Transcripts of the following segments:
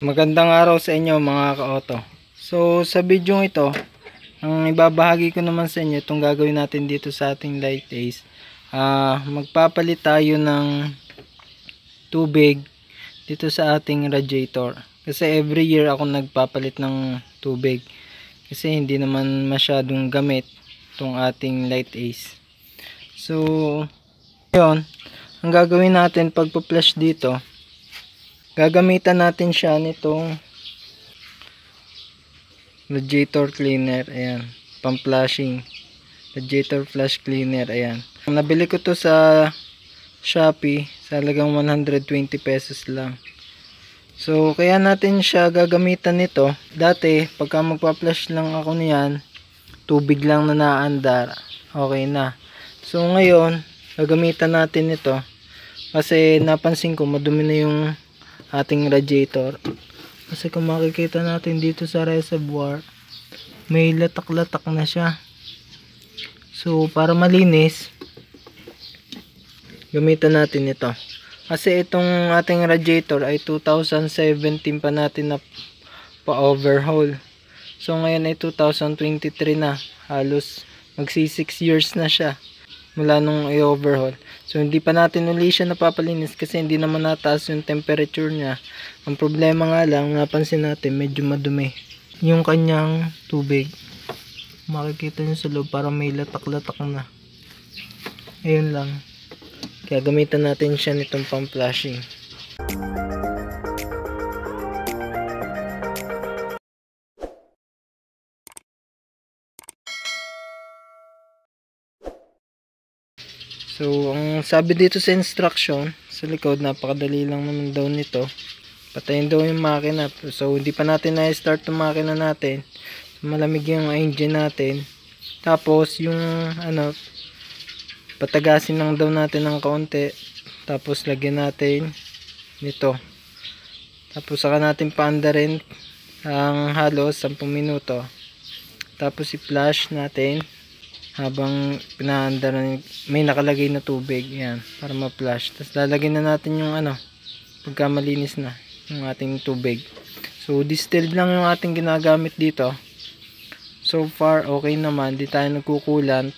Magandang araw sa inyo mga ka-auto. So sa video ito, ang ibabahagi ko naman sa inyo itong gagawin natin dito sa ating light ace. Magpapalit tayo ng tubig dito sa ating radiator. Kasi every year ako nagpapalit ng tubig. Kasi hindi naman masyadong gamit itong ating light ace. So yun, ang gagawin natin pagpa-flush dito, gagamitan natin siya nitong radiator cleaner. Ayan, pang flushing radiator flush cleaner. Ayan, nabili ko to sa Shopee sa halagang 120 pesos lang. So kaya natin siya gagamitan nito. Dati pagka magpa-flush lang ako niyan, tubig lang na naandar, okay na. So ngayon gagamitan natin ito kasi napansin ko madumi na yung ating radiator. Kasi kung makikita natin dito sa reservoir, may latak-latak na siya. So para malinis, gamitan natin ito. Kasi itong ating radiator ay 2017 pa natin na pa-overhaul. So ngayon ay 2023 na. Halos magsi 6 years na siya mula nung i-overhaul. So hindi pa natin uli siya napapalinis kasi hindi naman nataas yung temperature niya. Ang problema nga lang, napansin natin medyo madumi yung kanyang tubig. Makikita nyo sa loob para may latak-latak na. Ayun lang. Kaya gamitan natin siya nitong pang flushing. So, ang sabi dito sa instruction, sa likod, napakadali lang naman daw nito. Patayin daw yung makina. So, hindi pa natin na-start yung makina natin. Malamig yung engine natin. Tapos, yung, patagasin lang daw natin ng kaunti. Tapos, lagyan natin nito. Tapos, saka natin paandarin ang halos 10 minuto. Tapos, i-flush natin. Habang pinaandaran, may nakalagay na tubig, yan, para ma-flush. Tapos lalagyan na natin yung pagka malinis na yung ating tubig. So distilled lang yung ating ginagamit dito. So far okay naman, di tayo nagkukulant.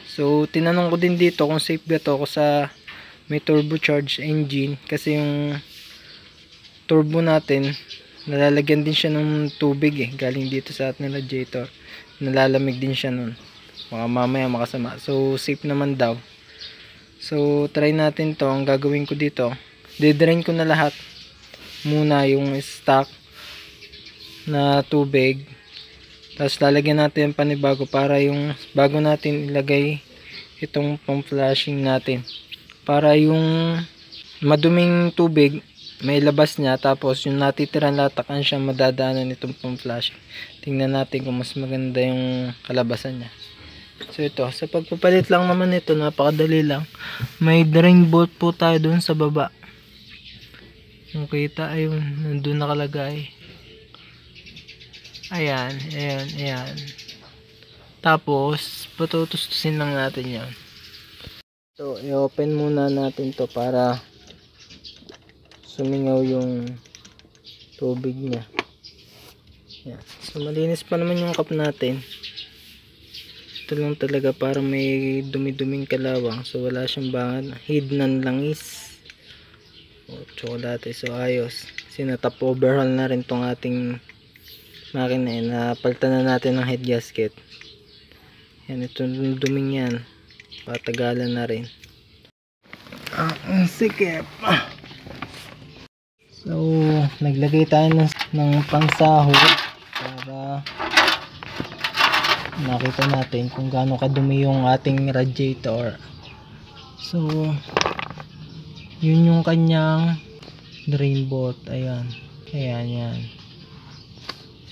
So tinanong ko din dito kung safe ba to, sa may turbocharged engine, kasi yung turbo natin nalalagyan din siya ng tubig galing dito sa ating radiator. Nalalamig din siya nun, baka mamaya makasama. So safe naman daw. So try natin to. Ang gagawin ko dito, didrain ko na lahat muna yung stock na tubig, tapos lalagyan natin panibago para yung bago natin ilagay itong pang flushing natin, para yung maduming tubig may labas niya, tapos yung natitirang latakan siya madadaanan itong pang flushing. Tingnan natin kung mas maganda yung kalabasan niya. So ito, sa pagpapalit lang naman ito, napakadali lang. May drain bolt po tayo dun sa baba. Yung kita, ayun, nandun nakalagay. Ayan, ayan, ayan. Tapos patutustusin lang natin yan. So i-open muna natin to para sumingaw yung tubig niya. Yan. So malinis pa naman yung cup natin. Ito lang talaga para may dumi-duming kalawang. So wala siyang bangan. Hidnan langis o tsokolate. So ayos. Sinatap overhaul na rin tong ating makina. Napalitan na natin ng head gasket. Yan, itong duming yan, patagalan na rin. Ang sikip. So naglagay tayo ng pangsahog para nakita natin kung gaano kadumi yung ating radiator. So yun yung kanyang drain bolt. Ayan, ayan, yan.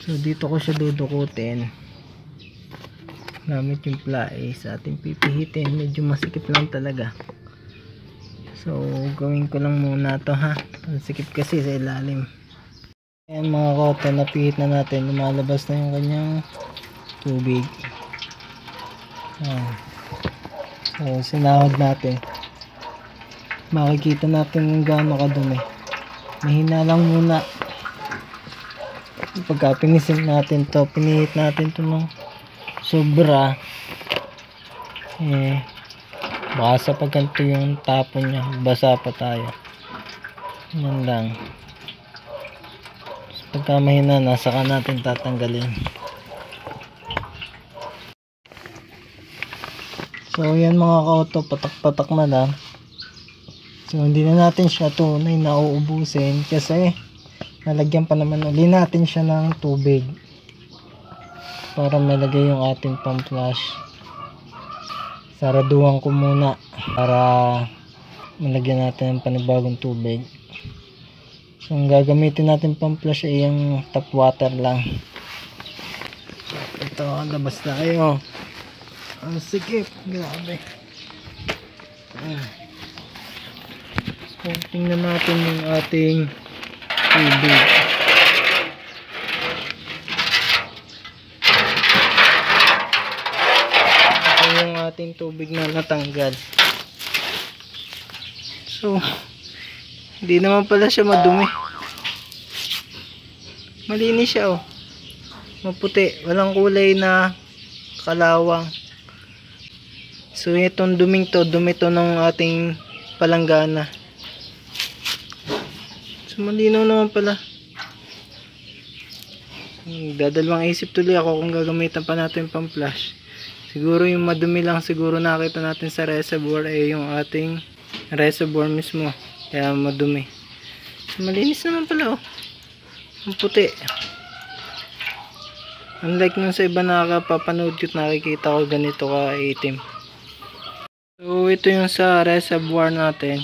So dito ko siya dudukutin gamit yung pliers sa ating pipihitin. Medyo masikip lang talaga. So gawin ko lang muna to ha, ang sikip kasi sa ilalim. Ayan mga kota, napihit na natin, lumalabas na yung kanyang tubig. Ayan. So sinahod natin, makikita natin kung gaano kadumi. mahina lang muna. Pagka pinisil natin to, pinihit natin to ng sobra, baka sa pagkanto yung tapon niya, basa pa tayo. Yan lang. So, pagka mahina na, saka natin tatanggalin. So yan mga ka-auto, patak-patak na lang. So hindi na natin siya tunay na uubusin kasi nalagyan pa naman uli natin siya ng tubig para malagay yung ating pump flash. Saraduhan ko muna para malagyan natin ng panibagong tubig. So ang gagamitin natin pump flash ay yung tap water lang. Ito, labas na kayo. Ang sikip, grabe. So tingnan natin yung ating tubig. Ito yung ating tubig na natanggal. So hindi naman pala siya madumi. Malinis siya, oh. Maputi, walang kulay na kalawang. So itong duming to, dumi to ng ating palanggana. So malinaw naman pala. Dadalawang isip tuloy ako kung gagamitan pa natin pang flash. Siguro yung madumi lang siguro nakita natin sa reservoir ay yung ating reservoir mismo. Kaya madumi. So malinis naman pala, oh. Ang puti. Unlike nung sa iba nakapapanood ko, nakikita ko ganito ka itim. So ito yung sa reservoir natin.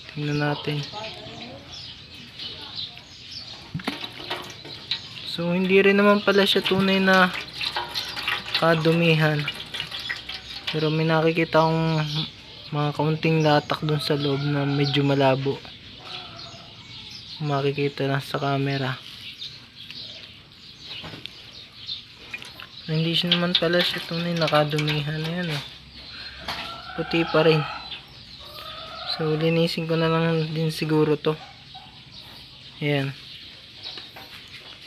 Tingnan natin. So hindi rin naman pala siya tunay na kadumihan. Pero may nakikita akong mga kaunting latak dun sa loob na medyo malabo. Makikita na sa camera. So, hindi siya naman pala siya tunay na kadumihan. Ayan, oh. Puti pa rin. So linisin ko na lang din siguro to. Ayan.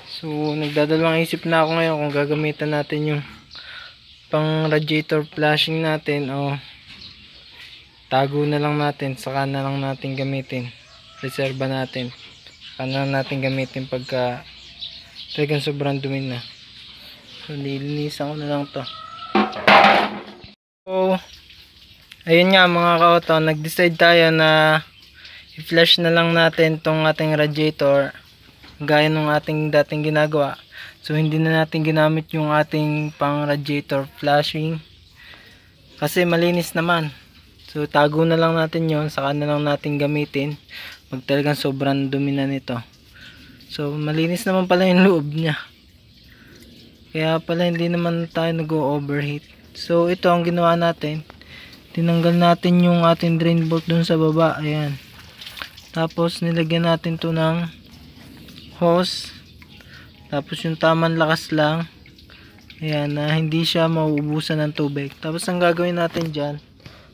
So nagdadalawang isip na ako ngayon kung gagamitan natin yung pang radiator flashing natin o tago na lang natin, saka na lang natin gamitin, reserva natin, saka na lang natin gamitin pagka talagang sobrang dumi na. So lilinisan ko na lang to. So ayun nga mga ka-auto, nag-decide tayo na i-flash na lang natin tong ating radiator gaya ng ating dating ginagawa. So hindi na natin ginamit yung ating pang radiator flashing kasi malinis naman. So tago na lang natin yon, saka na lang natin gamitin pag talagang sobrang dumi na nito. So malinis naman pala yung loob niya, kaya pala hindi naman tayo nag-overheat. So ito ang ginawa natin, tinanggal natin yung ating drain bolt dun sa baba. Ayan. Tapos nilagyan natin to ng hose. Tapos yung tamang lakas lang. Ayan, na hindi siya mauubusan ng tubig. Tapos ang gagawin natin dyan,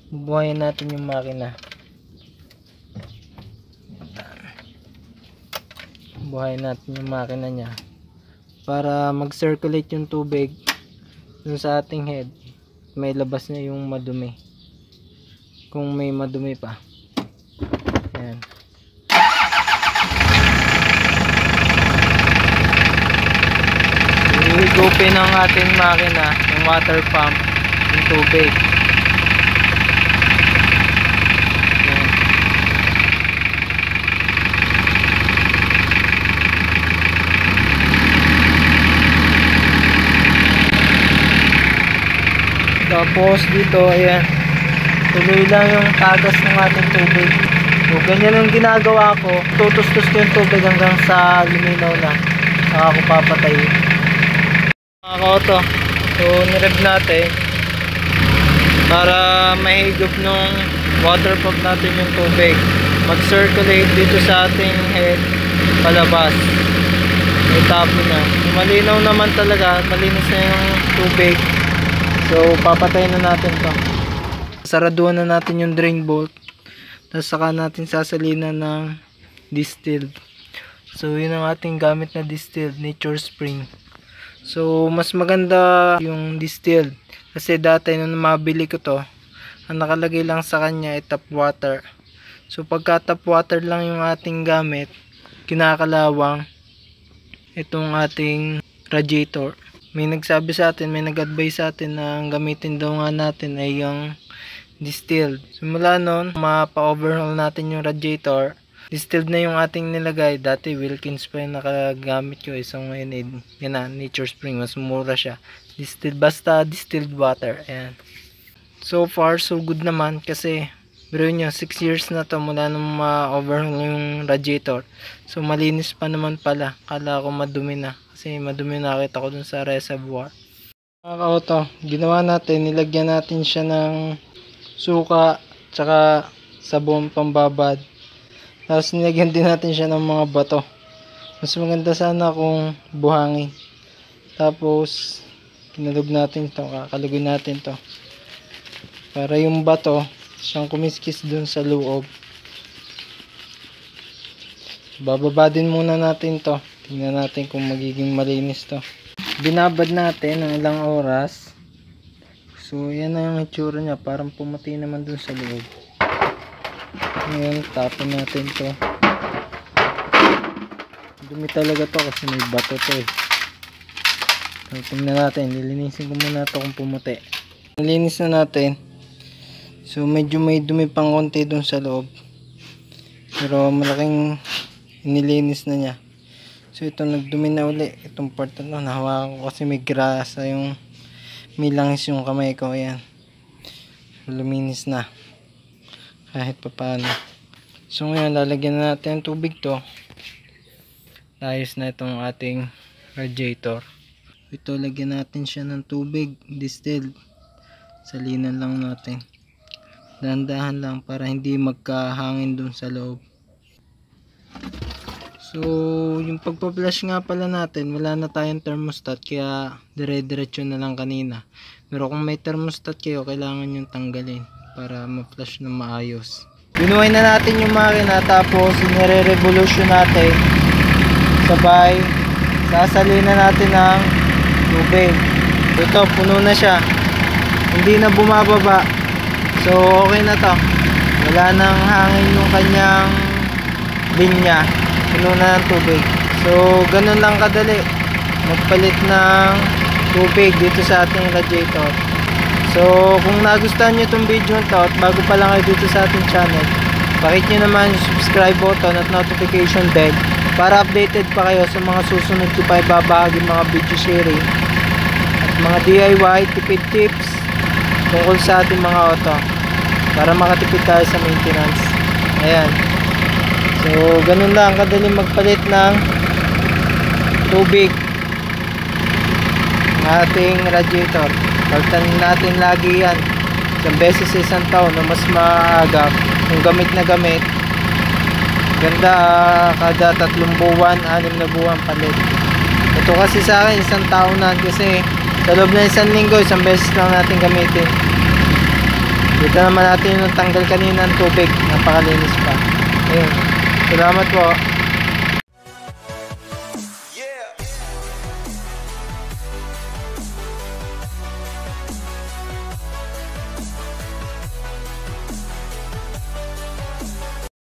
bubuhayin natin yung makina. Buhayin natin yung makina nya para mag-circulate yung tubig dun sa ating head. May labas na yung madumi, kung may madumi pa. Ayan. I-open ang ating makina, yung water pump, yung tubig. Ayan. Tapos dito, ayan, tuloy lang yung tagas ng ating tubig. So ganyan yung ginagawa ko, tutustos ko yung tubig hanggang sa luminaw na, saka ako papatayin. Mga ka-auto, so nirev natin para mahigop nung water pump natin yung tubig, mag-circulate dito sa ating head palabas. May tapo na, malinaw naman talaga, malinis na yung tubig. So papatayin na natin to. Saraduhan na natin yung drain bolt, tapos saka natin sasalinan ng distilled. So yun ang ating gamit na distilled Nature Spring. So mas maganda yung distilled kasi dati nung mabili ko to, ang nakalagay lang sa kanya ay tap water. So pagka tap water lang yung ating gamit, kinakalawang itong ating radiator. May nagsabi sa atin, may nag-advise sa atin na ang gamitin daw nga natin ay yung distilled. Simula nun, mapa-overhaul natin yung radiator. Distilled na yung ating nilagay. Dati Wilkins pa yung nakagamit ko. Isang ngayon, yan na, Nature Spring. Mas mura siya. Distilled, basta distilled water. Ayan. So far, so good naman kasi biro nyo, 6 years na to mula nung ma-overhaul yung radiator. So malinis pa naman pala. Kala ko madumi na. Kasi madumi nakita ko dun sa reservoir. Mga ka-auto, ginawa natin, nilagyan natin siya ng suka, tsaka sabon pambabad. Tapos nilagyan din natin siya ng mga bato. Mas maganda sana kung buhangin. Tapos kinalog natin to, kakalugin natin to. Para yung bato, siyang kumiskis dun sa loob. Bababa din muna natin to. Tingnan natin kung magiging malinis to. Binabad natin ng ilang oras. So yan na yung itsura niya. Parang pumuti naman dun sa loob. Ngayon tapon natin to. Dumi talaga to kasi may bato to eh. So tingnan natin. Lilinisin ko muna to kung pumuti. Nilinis na natin. So medyo may dumi pang konti dun sa loob. Pero malaking inilinis na niya. So ito nagdumi na uli. Itong part na nahawakan ko kasi may grasa yung may langis yung kamay ko. Ayan. Luminis na. Kahit pa paano. So ngayon lalagyan na natin ng tubig to. Ayos na itong ating radiator. Ito lagyan natin siya ng tubig. Distilled. Salinan lang natin. Dahan-dahan lang para hindi magkahangin dun sa loob. So, yung pagpa-flush nga pala natin, wala na tayong thermostat kaya dire-diretso na lang kanina. Pero kung may thermostat kayo, kailangan yung tanggalin para ma-flush na maayos. Binuhay na natin yung makina tapos inire-revolution natin. Sabay, sasalin na natin ng tubig. Ito, puno na siya. Hindi na bumababa. So, okay na to. Wala nang hangin yung kanyang linya. Puno na ng tubig. So ganun lang kadali magpalit ng tubig dito sa ating radiator. So kung nagustuhan nyo itong video nito at bago pa lang kayo dito sa ating channel, pakit nyo naman yung subscribe button at notification bell para updated pa kayo sa mga susunod ko pa ibabahagi mga video sharing at mga DIY tipid tips tungkol sa ating mga auto para makatipid tayo sa maintenance. Ayan. So, ganun lang kadali magpalit ng tubig ng ating radiator. Palitan natin lagi yan. Isang beses sa isang taon na mas maaga kung gamit na gamit. Ganda kada 3 buwan, 6 na buwan palit. Ito kasi sa akin isang taon na kasi sa loob na isang linggo, isang beses lang natin gamitin. Dito naman natin yung tanggal kanina ng tubig. Napakalinis pa. Ayun. Salamat po.